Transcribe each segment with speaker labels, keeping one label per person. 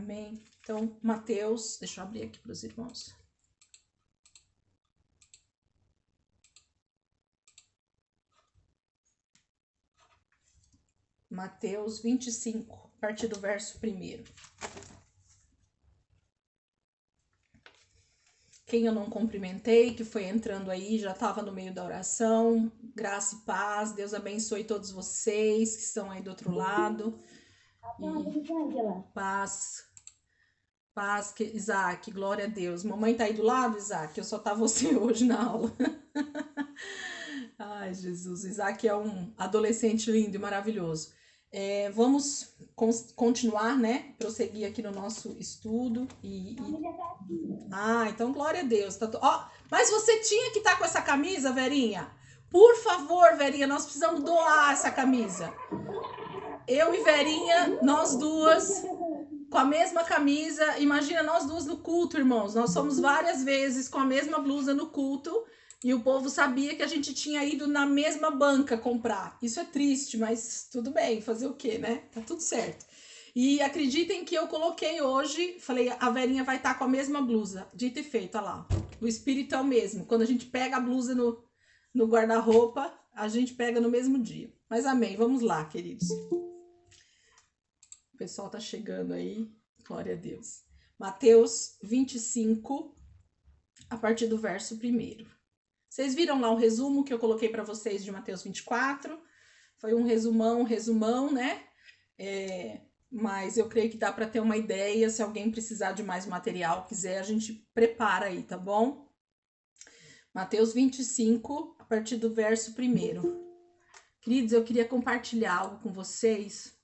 Speaker 1: Amém? Então, Mateus, deixa eu abrir aqui para os irmãos. Mateus 25, a partir do verso 1. Quem eu não cumprimentei, que foi entrando aí, já estava no meio da oração. Graça e paz, Deus abençoe todos vocês que estão aí do outro lado. E paz, Isaac, glória a Deus. Mamãe tá aí do lado, Isaac, eu só tá você hoje na aula. Ai, Jesus, Isaac é um adolescente lindo e maravilhoso. Vamos continuar, né? Prosseguir aqui no nosso estudo. Então glória a Deus. Mas você tinha que estar com essa camisa, Verinha? Por favor, Verinha, nós precisamos doar essa camisa. Eu e Verinha, nós duas, com a mesma camisa. Imagina nós duas no culto, irmãos. Nós fomos várias vezes com a mesma blusa no culto. E o povo sabia que a gente tinha ido na mesma banca comprar. Isso é triste, mas tudo bem, fazer o quê, né? Tá tudo certo. E acreditem que eu coloquei hoje, falei, a Verinha vai estar com a mesma blusa. Dito e feito, olha lá. O espírito é o mesmo. Quando a gente pega a blusa no guarda-roupa, a gente pega no mesmo dia. Mas amém, vamos lá, queridos. O pessoal tá chegando aí, glória a Deus. Mateus 25, a partir do verso 1. Vocês viram lá o resumo que eu coloquei para vocês de Mateus 24? Foi um resumão, né? Mas eu creio que dá para ter uma ideia. Se alguém precisar de mais material, quiser, a gente prepara aí, tá bom? Mateus 25, a partir do verso 1. Queridos, eu queria compartilhar algo com vocês,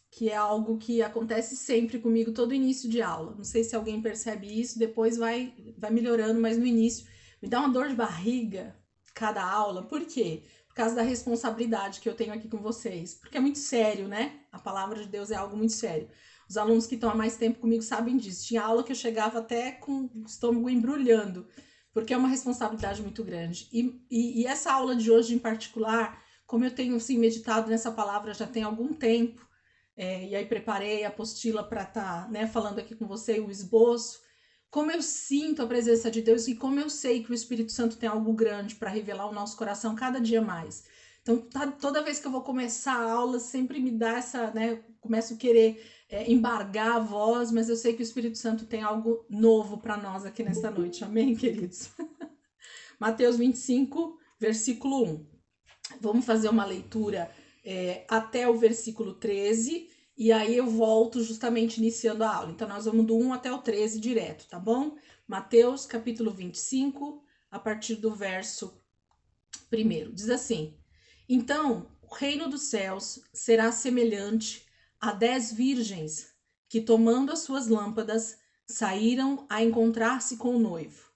Speaker 1: que é algo que acontece sempre comigo todo início de aula. Não sei se alguém percebe isso, depois vai melhorando, mas no início me dá uma dor de barriga cada aula. Por quê? Por causa da responsabilidade que eu tenho aqui com vocês. Porque é muito sério, né? A palavra de Deus é algo muito sério. Os alunos que estão há mais tempo comigo sabem disso. Tinha aula que eu chegava até com o estômago embrulhando, porque é uma responsabilidade muito grande. E essa aula de hoje em particular, como eu tenho assim, meditado nessa palavra já tem algum tempo, e aí preparei a apostila para estar, né, falando aqui com você, o esboço, como eu sinto a presença de Deus e como eu sei que o Espírito Santo tem algo grande para revelar o nosso coração cada dia mais. Então, toda vez que eu vou começar a aula, sempre me dá essa, né, começo a querer embargar a voz, mas eu sei que o Espírito Santo tem algo novo para nós aqui nesta noite. Amém, queridos? Mateus 25, versículo 1. Vamos fazer uma leitura até o versículo 13, e aí eu volto justamente iniciando a aula. Então, nós vamos do 1 até o 13 direto, tá bom? Mateus, capítulo 25, a partir do verso 1. Diz assim: Então, o reino dos céus será semelhante a 10 virgens que, tomando as suas lâmpadas, saíram a encontrar-se com o noivo.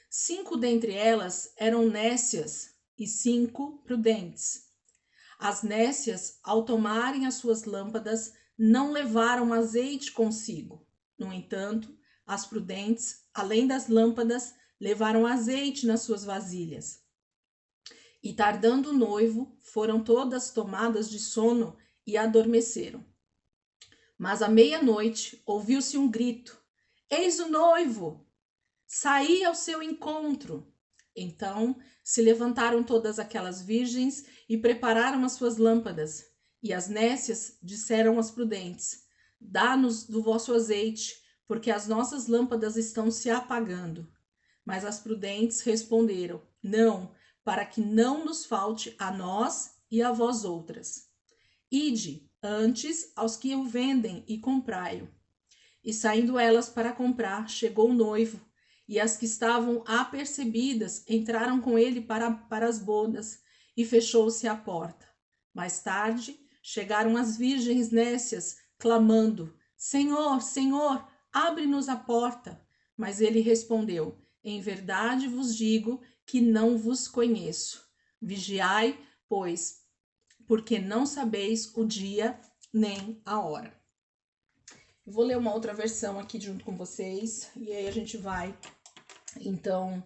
Speaker 1: 5 dentre elas eram nécias e 5 prudentes. As nécias, ao tomarem as suas lâmpadas, não levaram azeite consigo. No entanto, as prudentes, além das lâmpadas, levaram azeite nas suas vasilhas. E tardando o noivo, foram todas tomadas de sono e adormeceram. Mas à meia-noite ouviu-se um grito: Eis o noivo! Saí ao seu encontro. Então se levantaram todas aquelas virgens e prepararam as suas lâmpadas. E as nécias disseram às prudentes: Dá-nos do vosso azeite, porque as nossas lâmpadas estão se apagando. Mas as prudentes responderam: Não, para que não nos falte a nós e a vós outras. Ide antes aos que o vendem e comprai-o. E saindo elas para comprar, chegou o noivo. E as que estavam apercebidas entraram com ele para as bodas, e fechou-se a porta. Mais tarde, chegaram as virgens nécias, clamando: Senhor, Senhor, abre-nos a porta. Mas ele respondeu: Em verdade vos digo que não vos conheço. Vigiai, pois, porque não sabeis o dia nem a hora. Vou ler uma outra versão aqui junto com vocês, e aí a gente vai, então,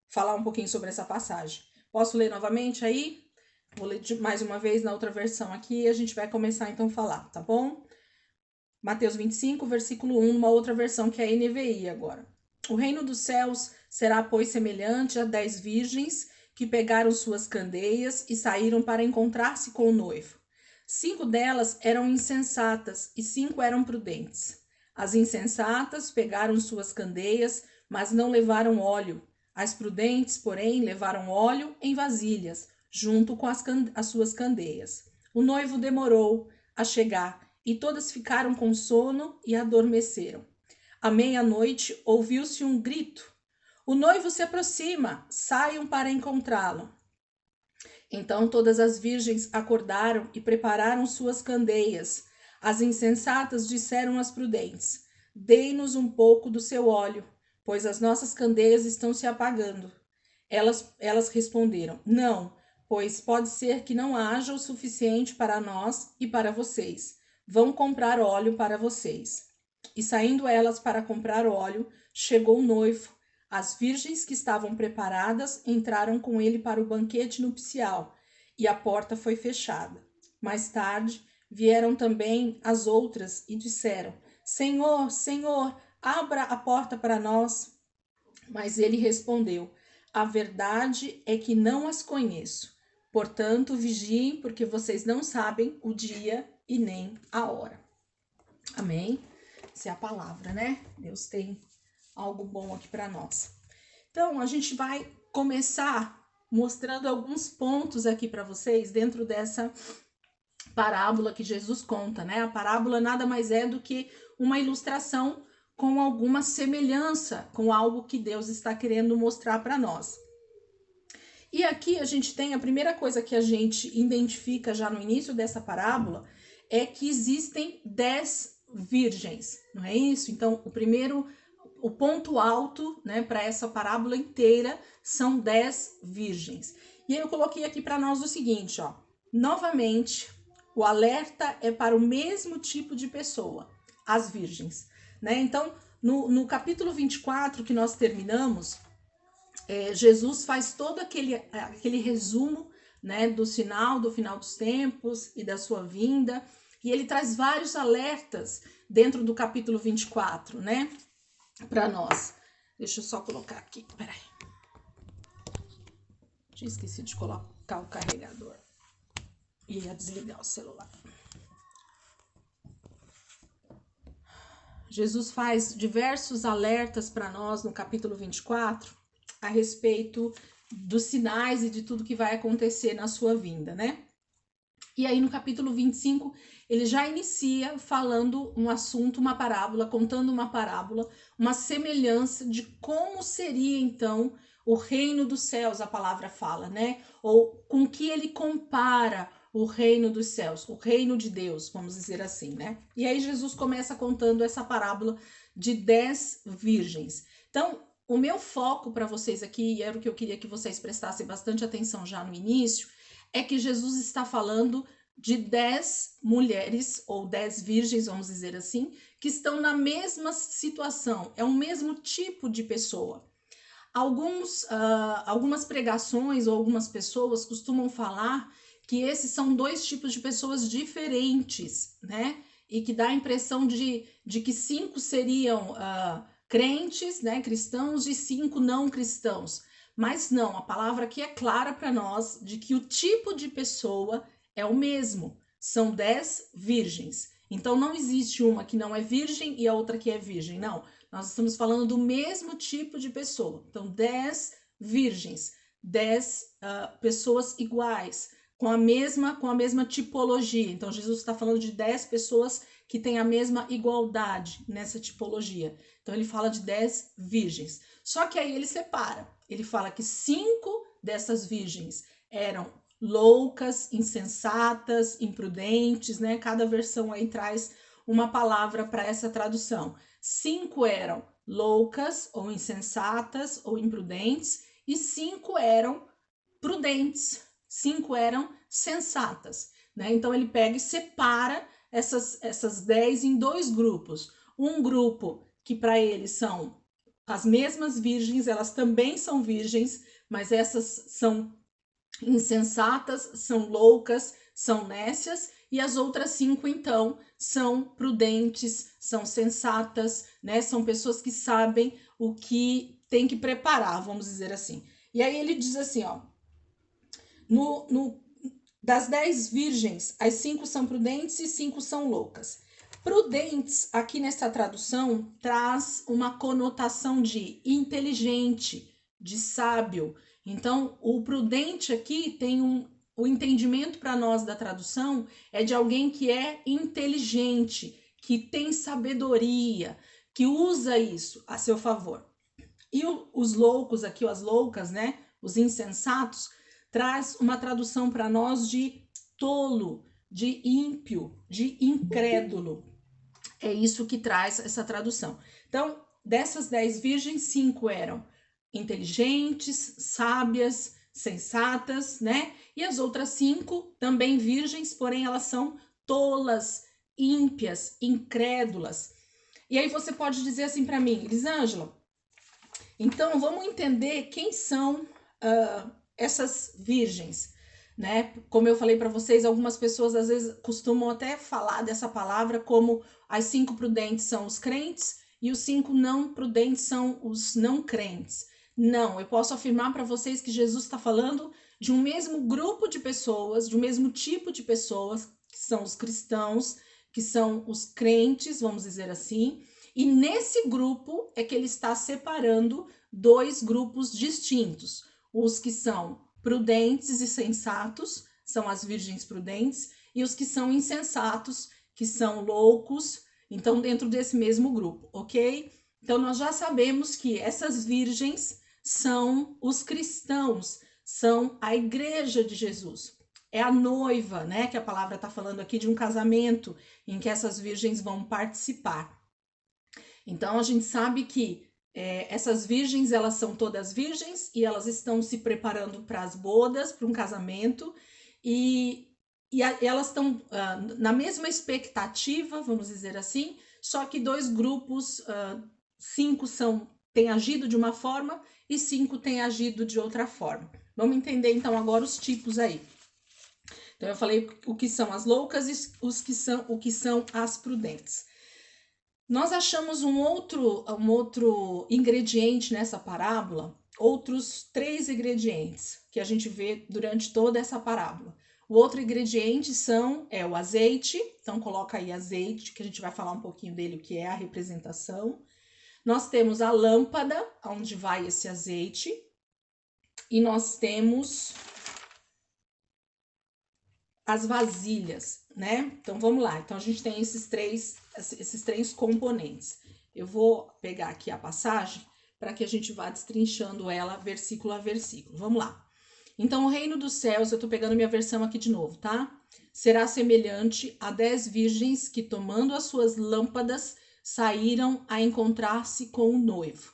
Speaker 1: falar um pouquinho sobre essa passagem. Posso ler novamente aí? Vou ler mais uma vez na outra versão aqui e a gente vai começar, então, a falar, tá bom? Mateus 25, versículo 1, uma outra versão que é a NVI agora. O reino dos céus será, pois, semelhante a 10 virgens que pegaram suas candeias e saíram para encontrar-se com o noivo. 5 delas eram insensatas e 5 eram prudentes. As insensatas pegaram suas candeias, mas não levaram óleo. As prudentes, porém, levaram óleo em vasilhas, junto com as suas candeias. O noivo demorou a chegar e todas ficaram com sono e adormeceram. À meia-noite ouviu-se um grito: o noivo se aproxima, saiam para encontrá-lo. Então todas as virgens acordaram e prepararam suas candeias. As insensatas disseram às prudentes: dei-nos um pouco do seu óleo, pois as nossas candeias estão se apagando. Elas responderam: não, pois pode ser que não haja o suficiente para nós e para vocês. Vão comprar óleo para vocês. E saindo elas para comprar óleo, chegou o noivo. As virgens que estavam preparadas entraram com ele para o banquete nupcial, e a porta foi fechada. Mais tarde, vieram também as outras e disseram: Senhor, Senhor, abra a porta para nós. Mas ele respondeu: a verdade é que não as conheço. Portanto, vigiem, porque vocês não sabem o dia e nem a hora. Amém? Essa é a palavra, né? Deus tem algo bom aqui para nós. Então, a gente vai começar mostrando alguns pontos aqui para vocês dentro dessa parábola que Jesus conta, né? A parábola nada mais é do que uma ilustração com alguma semelhança com algo que Deus está querendo mostrar para nós. E aqui a gente tem a primeira coisa que a gente identifica já no início dessa parábola é que existem 10 virgens, não é isso? Então, o ponto alto, né, para essa parábola inteira são 10 virgens. E aí eu coloquei aqui para nós o seguinte, ó. Novamente, o alerta é para o mesmo tipo de pessoa, as virgens, né? Então, no capítulo 24 que nós terminamos, Jesus faz todo aquele resumo, né, do final dos tempos e da sua vinda, e ele traz vários alertas dentro do capítulo 24, né, para nós. Deixa eu só colocar aqui, peraí. Tinha esquecido de colocar o carregador. Ia desligar o celular. Jesus faz diversos alertas para nós no capítulo 24 a respeito dos sinais e de tudo que vai acontecer na sua vinda, né? E aí no capítulo 25 ele já inicia falando um assunto, uma parábola, contando uma parábola, uma semelhança de como seria então o reino dos céus, a palavra fala, né? Ou com que ele compara o reino dos céus, o reino de Deus, vamos dizer assim, né? E aí Jesus começa contando essa parábola de 10 virgens. Então, o meu foco para vocês aqui, e era o que eu queria que vocês prestassem bastante atenção já no início, é que Jesus está falando de 10 mulheres, ou 10 virgens, vamos dizer assim, que estão na mesma situação, é o mesmo tipo de pessoa. Algumas pregações ou algumas pessoas costumam falar que esses são 2 tipos de pessoas diferentes, né? E que dá a impressão de que 5 seriam crentes, né, cristãos, e 5 não cristãos. Mas não, a palavra aqui é clara para nós de que o tipo de pessoa é o mesmo. São 10 virgens. Então não existe uma que não é virgem e a outra que é virgem. Não, nós estamos falando do mesmo tipo de pessoa. Então 10 virgens, 10 pessoas iguais, com a mesma tipologia. Então Jesus está falando de 10 pessoas que têm a mesma igualdade nessa tipologia. Então ele fala de 10 virgens. Só que aí ele separa. Ele fala que 5 dessas virgens eram loucas, insensatas, imprudentes, né? Cada versão aí traz uma palavra para essa tradução. 5 eram loucas ou insensatas ou imprudentes e 5 eram prudentes, 5 eram sensatas, né? Então ele pega e separa essas 10 em 2 grupos. Um grupo que para eles são as mesmas virgens, elas também são virgens, mas essas são insensatas, são loucas, são nécias, e as outras 5, então, são prudentes, são sensatas, né? São pessoas que sabem o que tem que preparar, vamos dizer assim. E aí ele diz assim, ó, das 10 virgens, as 5 são prudentes e 5 são loucas. Prudentes, aqui nessa tradução, traz uma conotação de inteligente, de sábio. Então, o prudente aqui tem o entendimento para nós da tradução é de alguém que é inteligente, que tem sabedoria, que usa isso a seu favor. E os loucos aqui, as loucas, né? Os insensatos, traz uma tradução para nós de tolo, de ímpio, de incrédulo. É isso que traz essa tradução. Então, dessas 10 virgens, 5 eram inteligentes, sábias, sensatas, né? E as outras 5 também virgens, porém elas são tolas, ímpias, incrédulas. E aí você pode dizer assim para mim, Elisângela, então vamos entender quem são essas virgens, né? Como eu falei para vocês, algumas pessoas às vezes costumam até falar dessa palavra como as 5 prudentes são os crentes e os 5 não prudentes são os não crentes. Não, eu posso afirmar para vocês que Jesus está falando de um mesmo grupo de pessoas, de um mesmo tipo de pessoas, que são os cristãos, que são os crentes, vamos dizer assim, e nesse grupo é que ele está separando 2 grupos distintos. Os que são prudentes e sensatos, são as virgens prudentes, e os que são insensatos, que são loucos, então dentro desse mesmo grupo, ok? Então nós já sabemos que essas virgens são os cristãos, são a igreja de Jesus. É a noiva, né? Que a palavra está falando aqui de um casamento em que essas virgens vão participar. Então a gente sabe que essas virgens, elas são todas virgens e elas estão se preparando para as bodas, para um casamento, e elas estão na mesma expectativa, vamos dizer assim, só que 2 grupos, 5 têm agido de uma forma e 5 têm agido de outra forma. Vamos entender então agora os tipos aí. Então eu falei o que são as loucas e o que são as prudentes. Nós achamos um outro ingrediente nessa parábola, outros 3 ingredientes que a gente vê durante toda essa parábola. O outro ingrediente é o azeite, então coloca aí azeite, que a gente vai falar um pouquinho dele, o que é a representação. Nós temos a lâmpada, onde vai esse azeite, e nós temos as vasilhas, né? Então vamos lá. Então a gente tem esses três componentes. Eu vou pegar aqui a passagem para que a gente vá destrinchando ela versículo a versículo. Vamos lá. Então o reino dos céus, eu tô pegando minha versão aqui de novo, tá? Será semelhante a 10 virgens que, tomando as suas lâmpadas, saíram a encontrar-se com o noivo.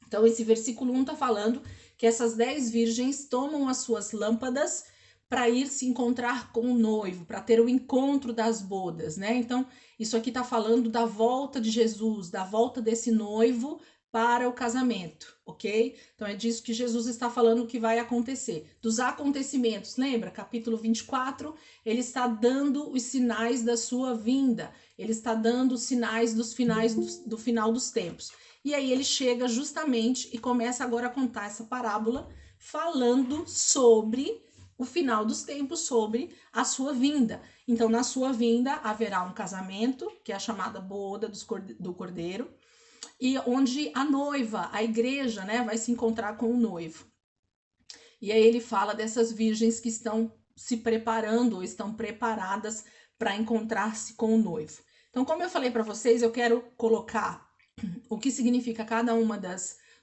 Speaker 1: Então esse versículo 1 tá falando que essas 10 virgens tomam as suas lâmpadas para ir se encontrar com o noivo, para ter o encontro das bodas, né? Então, isso aqui está falando da volta de Jesus, da volta desse noivo para o casamento, ok? Então, é disso que Jesus está falando que vai acontecer. Dos acontecimentos, lembra? Capítulo 24, ele está dando os sinais da sua vinda, ele está dando os sinais dos finais do final dos tempos. E aí ele chega justamente e começa agora a contar essa parábola falando sobre o final dos tempos, sobre a sua vinda. Então, na sua vinda, haverá um casamento, que é a chamada boda do cordeiro, e onde a noiva, a igreja, né, vai se encontrar com o noivo. E aí ele fala dessas virgens que estão se preparando, ou estão preparadas para encontrar-se com o noivo. Então, como eu falei para vocês, eu quero colocar o que significa cada uma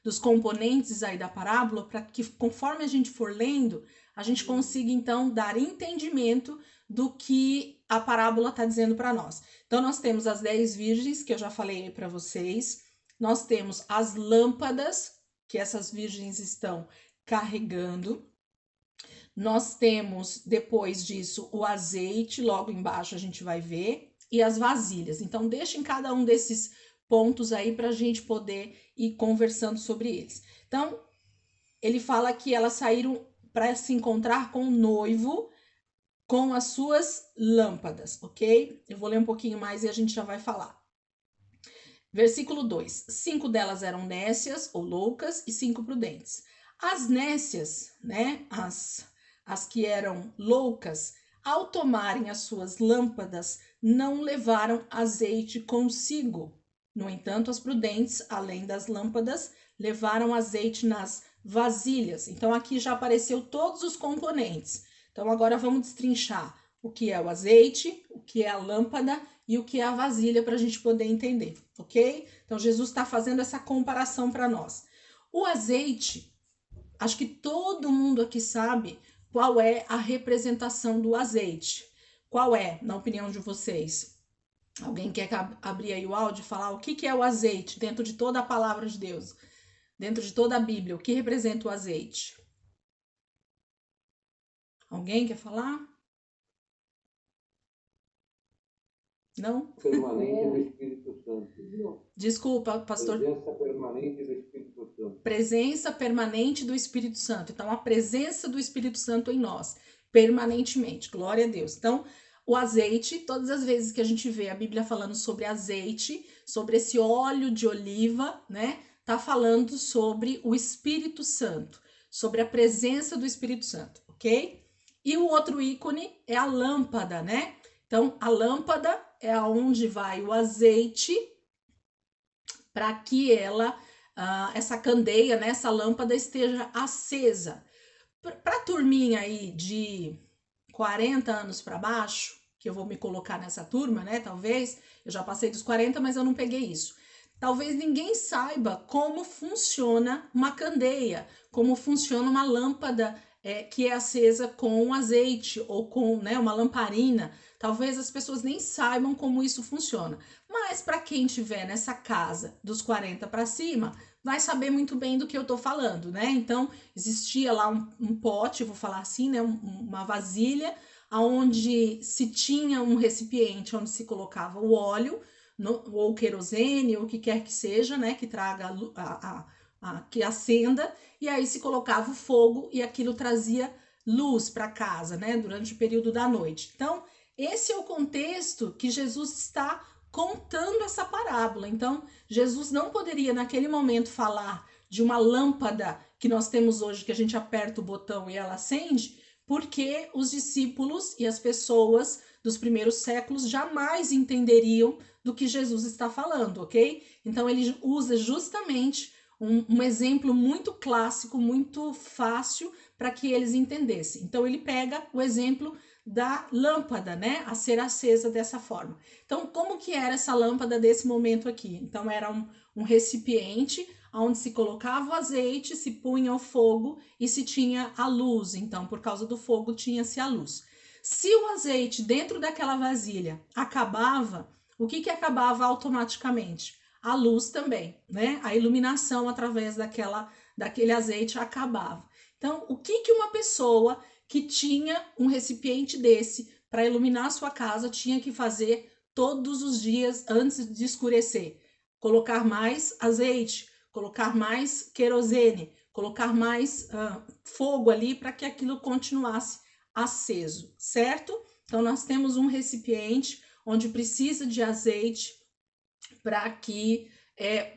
Speaker 1: dos componentes aí da parábola, para que conforme a gente for lendo, a gente consiga então dar entendimento do que a parábola está dizendo para nós. Então nós temos as 10 virgens, que eu já falei para vocês, nós temos as lâmpadas, que essas virgens estão carregando, nós temos depois disso o azeite, logo embaixo a gente vai ver, e as vasilhas. Então deixem cada um desses pontos aí para a gente poder ir conversando sobre eles. Então, ele fala que elas saíram para se encontrar com o noivo, com as suas lâmpadas, ok? Eu vou ler um pouquinho mais e a gente já vai falar. Versículo 2: 5 delas eram nécias ou loucas e 5 prudentes. As nécias, né, as que eram loucas, ao tomarem as suas lâmpadas, não levaram azeite consigo. No entanto, as prudentes, além das lâmpadas, levaram azeite nas vasilhas. Então, aqui já apareceu todos os componentes. Então, agora vamos destrinchar o que é o azeite, o que é a lâmpada e o que é a vasilha para a gente poder entender, ok? Então, Jesus está fazendo essa comparação para nós. O azeite, acho que todo mundo aqui sabe qual é a representação do azeite. Qual é, na opinião de vocês? Alguém quer abrir aí o áudio e falar o que é o azeite dentro de toda a palavra de Deus? Dentro de toda a Bíblia, o que representa o azeite? Alguém quer falar? Não?
Speaker 2: Permanente do Espírito Santo.
Speaker 1: Desculpa, pastor.
Speaker 2: Presença permanente do Espírito Santo.
Speaker 1: Presença permanente do Espírito Santo. Então, a presença do Espírito Santo em nós, permanentemente. Glória a Deus. Então, o azeite, todas as vezes que a gente vê a Bíblia falando sobre azeite, sobre esse óleo de oliva, né? Tá falando sobre o Espírito Santo, sobre a presença do Espírito Santo, ok? E o outro ícone é a lâmpada, né? Então, a lâmpada é aonde vai o azeite para que essa candeia, né, essa lâmpada esteja acesa. Para a turminha aí de 40 anos para baixo, que eu vou me colocar nessa turma, né, talvez, eu já passei dos 40, mas eu não peguei isso. Talvez ninguém saiba como funciona uma candeia, como funciona uma lâmpada que é acesa com azeite ou com, né, uma lamparina. Talvez as pessoas nem saibam como isso funciona. Mas para quem estiver nessa casa dos 40 para cima, vai saber muito bem do que eu tô falando, né? Então, existia lá um pote, vou falar assim, né? Uma vasilha, onde se tinha um recipiente onde se colocava o óleo, ou querosene, ou o que quer que seja, né? Que traga que acenda, e aí se colocava o fogo e aquilo trazia luz para casa, né? Durante o período da noite. Então, esse é o contexto que Jesus está contando essa parábola. Então, Jesus não poderia naquele momento falar de uma lâmpada que nós temos hoje, que a gente aperta o botão e ela acende, porque os discípulos e as pessoas dos primeiros séculos jamais entenderiam do que Jesus está falando, ok? Então, ele usa justamente um exemplo muito clássico, muito fácil para que eles entendessem. Então, ele pega o exemplo da lâmpada, né, a ser acesa dessa forma. Então, como que era essa lâmpada desse momento aqui? Então, era um recipiente onde se colocava o azeite, se punha o fogo e se tinha a luz. Então, por causa do fogo, tinha-se a luz. Se o azeite dentro daquela vasilha acabava, o que acabava automaticamente? A luz também, né? A iluminação através daquele azeite acabava. Então, o que uma pessoa que tinha um recipiente desse para iluminar a sua casa tinha que fazer todos os dias antes de escurecer? Colocar mais azeite, colocar mais querosene, colocar mais fogo ali para que aquilo continuasse aceso, certo? Então, nós temos um recipiente onde precisa de azeite para que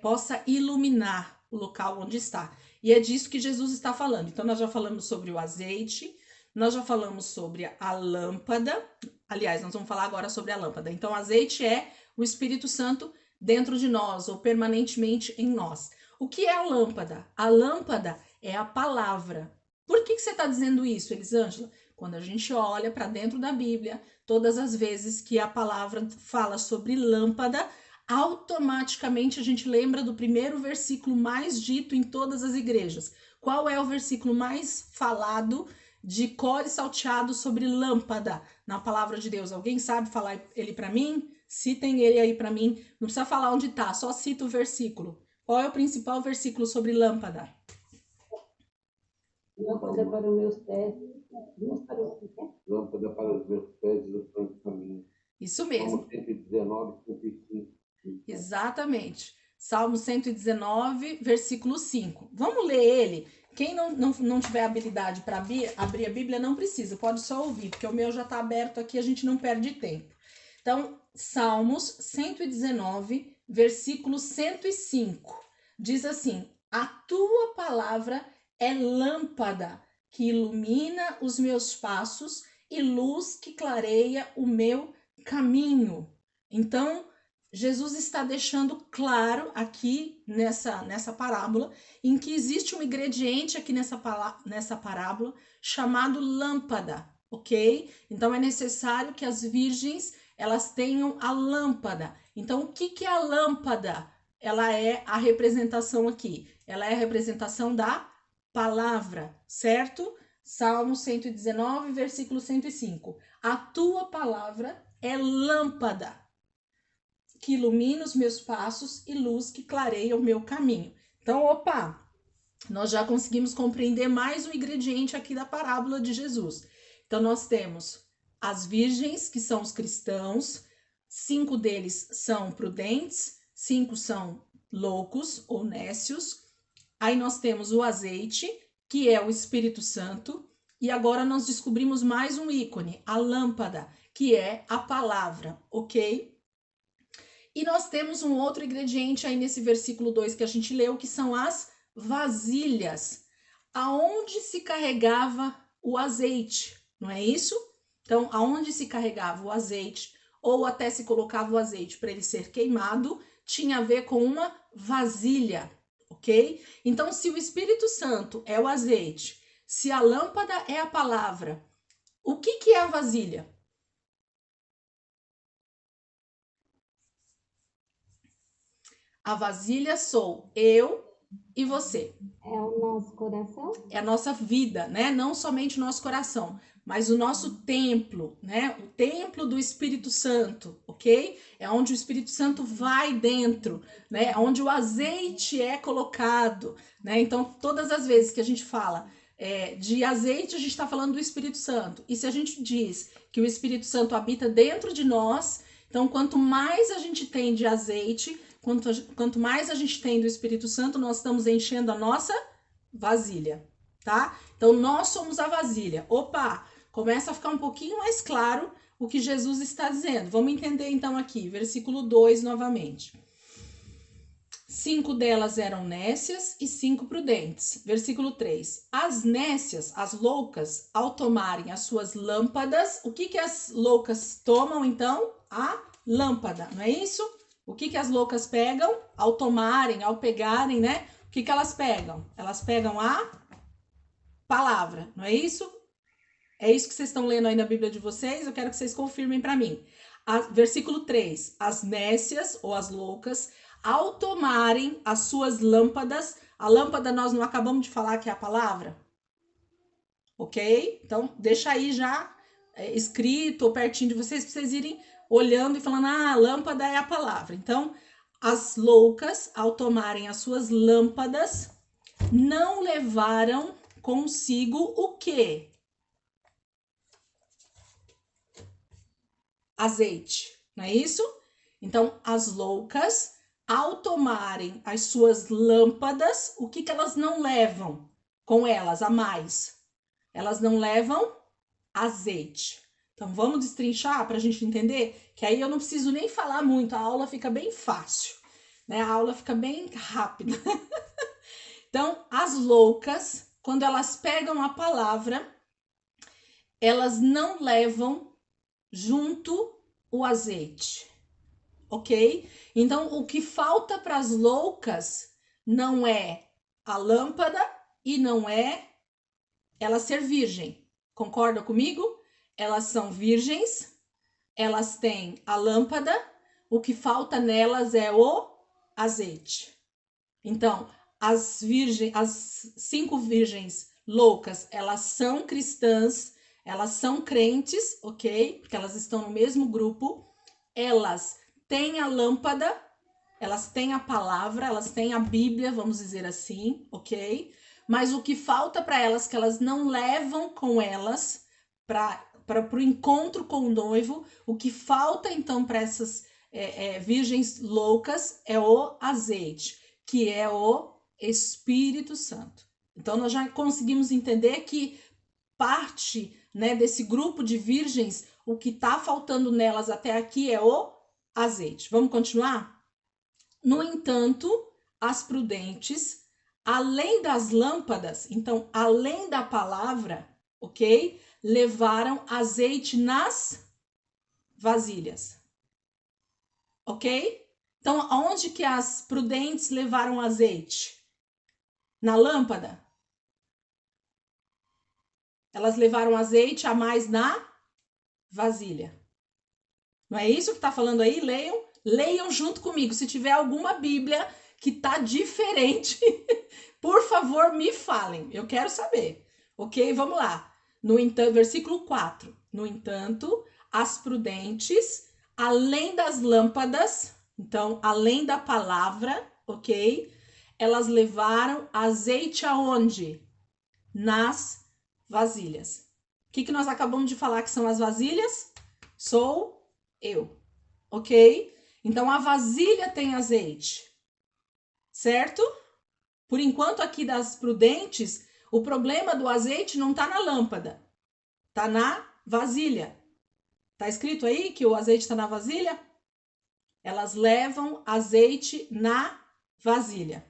Speaker 1: possa iluminar o local onde está. E é disso que Jesus está falando. Então, nós já falamos sobre o azeite, nós já falamos sobre a lâmpada. Aliás, nós vamos falar agora sobre a lâmpada. Então, o azeite é o Espírito Santo dentro de nós, ou permanentemente em nós. O que é a lâmpada? A lâmpada é a palavra. Por que você está dizendo isso, Elisângela? Quando a gente olha para dentro da Bíblia, todas as vezes que a palavra fala sobre lâmpada, automaticamente a gente lembra do primeiro versículo mais dito em todas as igrejas. Qual é o versículo mais falado de cor e salteado sobre lâmpada na palavra de Deus? Alguém sabe falar ele para mim? Citem ele aí para mim. Não precisa falar onde tá, só cita o versículo. Qual é o principal versículo sobre lâmpada?
Speaker 2: Lâmpada para os meus pés, luz para os meus pés. Lâmpada para os meus pés e luz para o caminho.
Speaker 1: Isso mesmo.
Speaker 2: Salmo 119, 105.
Speaker 1: Exatamente. Salmo 119, versículo 5. Vamos ler ele Quem não tiver habilidade para abrir a Bíblia, não precisa, pode só ouvir, porque o meu já está aberto aqui, a gente não perde tempo. Então, Salmos 119, versículo 105, diz assim: a tua palavra é lâmpada que ilumina os meus passos e luz que clareia o meu caminho. Então, Jesus está deixando claro aqui nessa parábola em que existe um ingrediente aqui nessa parábola chamado lâmpada, ok? Então é necessário que as virgens elas tenham a lâmpada. Então o que é a lâmpada? Ela é a representação aqui. Ela é a representação da palavra, certo? Salmo 119, versículo 105. A tua palavra é lâmpada que ilumina os meus passos e luz que clareia o meu caminho. Então, nós já conseguimos compreender mais um ingrediente aqui da parábola de Jesus. Então, nós temos as virgens, que são os cristãos, 5 deles são prudentes, 5 são loucos ou nécios. Aí nós temos o azeite, que é o Espírito Santo, e agora nós descobrimos mais um ícone, a lâmpada, que é a palavra, ok? E nós temos um outro ingrediente aí nesse versículo 2 que a gente leu, que são as vasilhas, aonde se carregava o azeite, não é isso? Então, aonde se carregava o azeite, ou até se colocava o azeite para ele ser queimado, tinha a ver com uma vasilha, ok? Então, se o Espírito Santo é o azeite, se a lâmpada é a palavra, o que é a vasilha? A vasilha sou eu e você.
Speaker 3: É o nosso coração?
Speaker 1: É a nossa vida, né? Não somente o nosso coração, mas o nosso templo, né? O templo do Espírito Santo, ok? É onde o Espírito Santo vai dentro, né? Onde o azeite é colocado, né? Então, todas as vezes que a gente fala de azeite, a gente está falando do Espírito Santo. E se a gente diz que o Espírito Santo habita dentro de nós, então, quanto mais a gente tem de azeite, quanto mais a gente tem do Espírito Santo, nós estamos enchendo a nossa vasilha, tá? Então, nós somos a vasilha. Começa a ficar um pouquinho mais claro o que Jesus está dizendo. Vamos entender então aqui, versículo 2 novamente. 5 delas eram nécias e 5 prudentes. Versículo 3. As nécias, as loucas, ao tomarem as suas lâmpadas, o que as loucas tomam então? A lâmpada, não é isso? O que as loucas pegam? Ao tomarem, ao pegarem, né? O que elas pegam? Elas pegam a palavra, não é isso? É isso que vocês estão lendo aí na Bíblia de vocês? Eu quero que vocês confirmem para mim. Versículo 3. As nécias ou as loucas, ao tomarem as suas lâmpadas, a lâmpada nós não acabamos de falar que é a palavra? Ok? Então, deixa aí já escrito ou pertinho de vocês, para vocês irem olhando e falando, a lâmpada é a palavra. Então, as loucas, ao tomarem as suas lâmpadas, não levaram consigo o quê? Azeite, não é isso? Então, as loucas, ao tomarem as suas lâmpadas, o que elas não levam com elas a mais? Elas não levam azeite. Então, vamos destrinchar para a gente entender, que aí eu não preciso nem falar muito, a aula fica bem fácil, né? A aula fica bem rápida. Então, as loucas, quando elas pegam a palavra, elas não levam junto o azeite, ok? Então, o que falta para as loucas não é a lâmpada e não é ela ser virgem. Concorda comigo? Elas são virgens, elas têm a lâmpada, o que falta nelas é o azeite. Então, as 5 virgens loucas, elas são cristãs, elas são crentes, ok? Porque elas estão no mesmo grupo, elas têm a lâmpada, elas têm a palavra, elas têm a Bíblia, vamos dizer assim, ok? Mas o que falta para elas, que elas não levam com elas para o encontro com o noivo, o que falta então para essas virgens loucas é o azeite, que é o Espírito Santo. Então, nós já conseguimos entender que parte, né, desse grupo de virgens, o que está faltando nelas até aqui é o azeite. Vamos continuar? No entanto, as prudentes, além das lâmpadas, então, além da palavra, ok? Levaram azeite nas vasilhas. Ok? Então, aonde que as prudentes levaram azeite? Na lâmpada? Elas levaram azeite a mais na vasilha. Não é isso que está falando aí? Leiam. Leiam junto comigo. Se tiver alguma Bíblia que tá diferente, por favor, me falem. Eu quero saber. Ok? Vamos lá. No entanto, versículo 4. No entanto, as prudentes, além das lâmpadas, então, além da palavra, ok? Elas levaram azeite aonde? Nas vasilhas. O que nós acabamos de falar que são as vasilhas? Sou eu, ok? Então, a vasilha tem azeite, certo? Por enquanto, aqui das prudentes, o problema do azeite não tá na lâmpada, tá na vasilha. Tá escrito aí que o azeite tá na vasilha? Elas levam azeite na vasilha.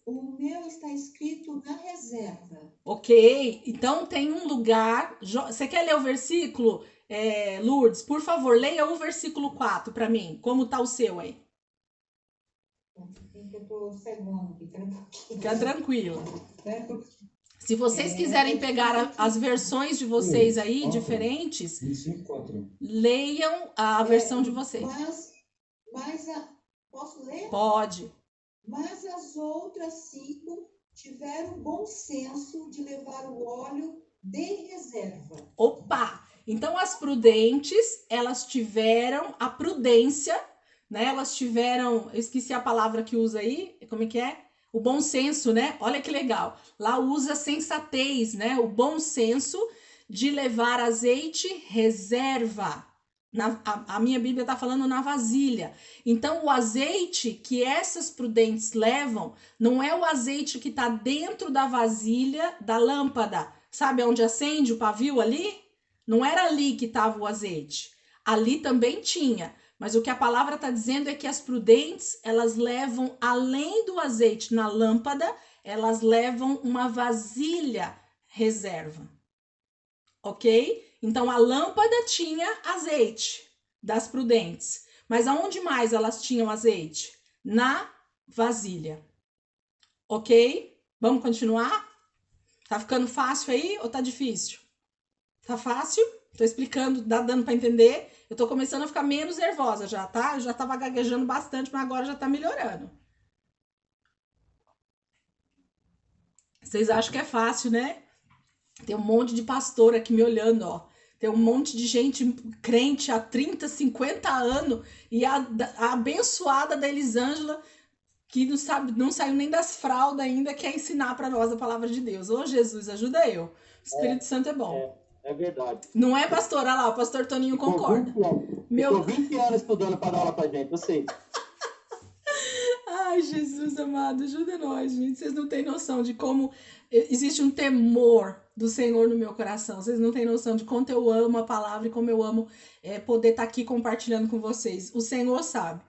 Speaker 4: O meu está escrito na reserva.
Speaker 1: Ok, então tem um lugar. Você quer ler o versículo, Lourdes? Por favor, leia o versículo 4 para mim. Como tá o seu aí?
Speaker 4: Eu estou cegando aqui, espera um pouquinho.
Speaker 1: Fica tranquila.
Speaker 4: Certo?
Speaker 1: Se vocês quiserem pegar as versões de vocês aí, diferentes, leiam a versão de vocês.
Speaker 4: Posso ler?
Speaker 1: Pode.
Speaker 4: Mas as outras 5 tiveram bom senso de levar o óleo de reserva.
Speaker 1: Opa! Então, as prudentes, elas tiveram a prudência, né? Elas tiveram, eu esqueci a palavra que usa aí, como é que é? O bom senso, né? Olha que legal. Lá usa sensatez, né? O bom senso de levar azeite reserva. A minha Bíblia está falando na vasilha. Então, o azeite que essas prudentes levam não é o azeite que está dentro da vasilha da lâmpada. Sabe onde acende o pavio ali? Não era ali que estava o azeite. Ali também tinha. Mas o que a palavra está dizendo é que as prudentes, elas levam, além do azeite na lâmpada, elas levam uma vasilha reserva. Ok? Então, a lâmpada tinha azeite das prudentes. Mas aonde mais elas tinham azeite? Na vasilha. Ok? Vamos continuar? Tá ficando fácil aí ou tá difícil? Tá fácil? Tô explicando, tá dando para entender. Eu tô começando a ficar menos nervosa já, tá? Eu já tava gaguejando bastante, mas agora já tá melhorando. Vocês acham que é fácil, né? Tem um monte de pastor aqui me olhando, ó. Tem um monte de gente crente há 30, 50 anos e a abençoada da Elisângela que não saiu nem das fraldas ainda, quer ensinar para nós a palavra de Deus. Ô, Jesus, ajuda eu. O Espírito Santo é bom.
Speaker 2: É verdade.
Speaker 1: Não é, pastor? Olha lá, o pastor Toninho concorda.
Speaker 2: Ficou 20 anos estudando para dar aula pra gente, eu sei.
Speaker 1: Ai, Jesus amado, ajuda nós, gente. Vocês não têm noção de como existe um temor do Senhor no meu coração. Vocês não têm noção de quanto eu amo a palavra e como eu amo poder estar aqui compartilhando com vocês. O Senhor sabe.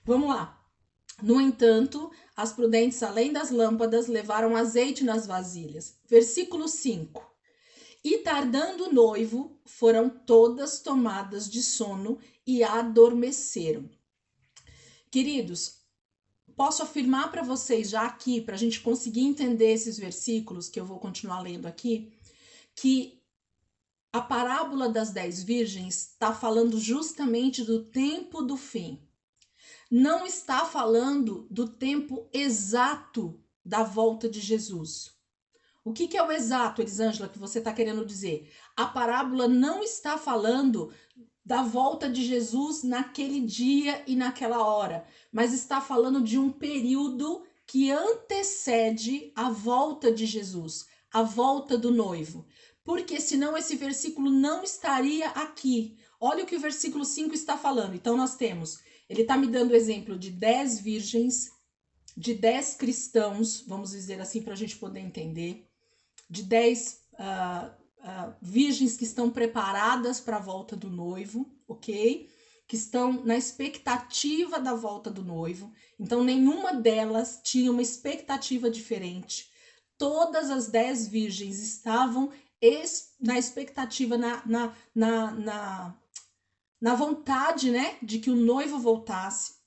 Speaker 1: Vamos lá. No entanto, as prudentes, além das lâmpadas, levaram azeite nas vasilhas. Versículo 5. E tardando o noivo, foram todas tomadas de sono e adormeceram. Queridos, posso afirmar para vocês já aqui, para a gente conseguir entender esses versículos, que eu vou continuar lendo aqui, que a parábola das 10 virgens está falando justamente do tempo do fim. Não está falando do tempo exato da volta de Jesus. O que é o exato, Elisângela, que você está querendo dizer? A parábola não está falando da volta de Jesus naquele dia e naquela hora, mas está falando de um período que antecede a volta de Jesus, a volta do noivo. Porque senão esse versículo não estaria aqui. Olha o que o versículo 5 está falando. Então nós temos, ele está me dando o exemplo de 10 virgens de 10 cristãos, vamos dizer assim, para a gente poder entender, de 10 virgens que estão preparadas para a volta do noivo, ok? Que estão na expectativa da volta do noivo. Então, nenhuma delas tinha uma expectativa diferente. Todas as 10 virgens estavam na expectativa, na vontade, né, de que o noivo voltasse.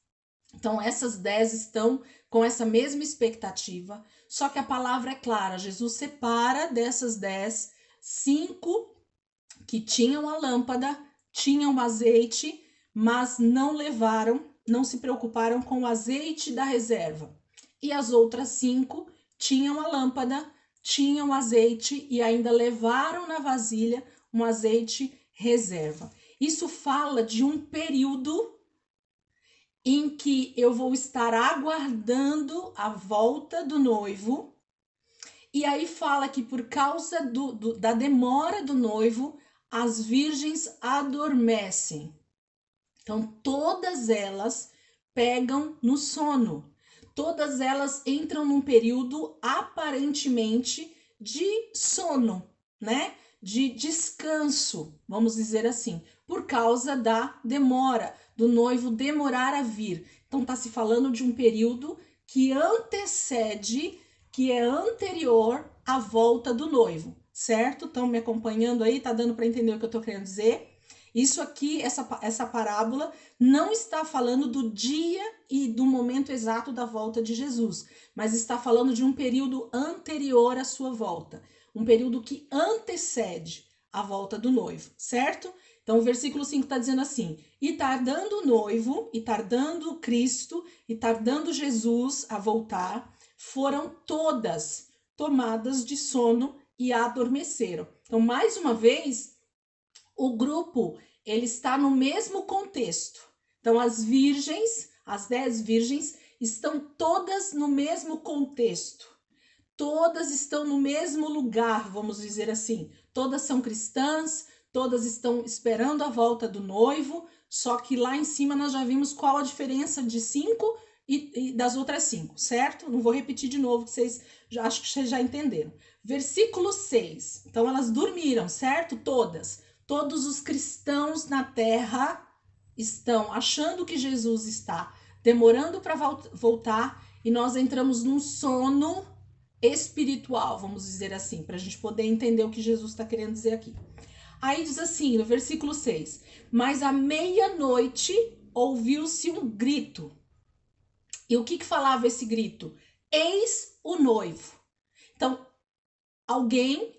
Speaker 1: Então, essas 10 estão com essa mesma expectativa, só que a palavra é clara. Jesus separa dessas 10, 5 que tinham a lâmpada, tinham azeite, mas não levaram, não se preocuparam com o azeite da reserva. E as outras 5 tinham a lâmpada, tinham azeite e ainda levaram na vasilha um azeite reserva. Isso fala de um período em que eu vou estar aguardando a volta do noivo. E aí fala que por causa da demora do noivo, as virgens adormecem. Então, todas elas pegam no sono. Todas elas entram num período aparentemente de sono, né? De descanso, vamos dizer assim, por causa da demora, do noivo demorar a vir. Então, está se falando de um período que antecede, que é anterior à volta do noivo, certo? Estão me acompanhando aí? Tá dando para entender o que eu estou querendo dizer? Isso aqui, essa parábola, não está falando do dia e do momento exato da volta de Jesus, mas está falando de um período anterior à sua volta, um período que antecede a volta do noivo, certo? Então, o versículo 5 está dizendo assim: e tardando o noivo, e tardando Cristo, e tardando Jesus a voltar, foram todas tomadas de sono e adormeceram. Então, mais uma vez, o grupo, ele está no mesmo contexto. Então, as virgens, as 10 virgens, estão todas no mesmo contexto. Todas estão no mesmo lugar, vamos dizer assim. Todas são cristãs, todas estão esperando a volta do noivo, só que lá em cima nós já vimos qual a diferença de 5 e das outras 5, certo? Não vou repetir de novo, que vocês acho que vocês já entenderam. Versículo 6. Então, elas dormiram, certo? Todas. Todos os cristãos na terra estão achando que Jesus está demorando para voltar e nós entramos num sono espiritual, vamos dizer assim, para a gente poder entender o que Jesus está querendo dizer aqui. Aí diz assim, no versículo 6, mas à meia-noite ouviu-se um grito. E o que falava esse grito? Eis o noivo. Então, alguém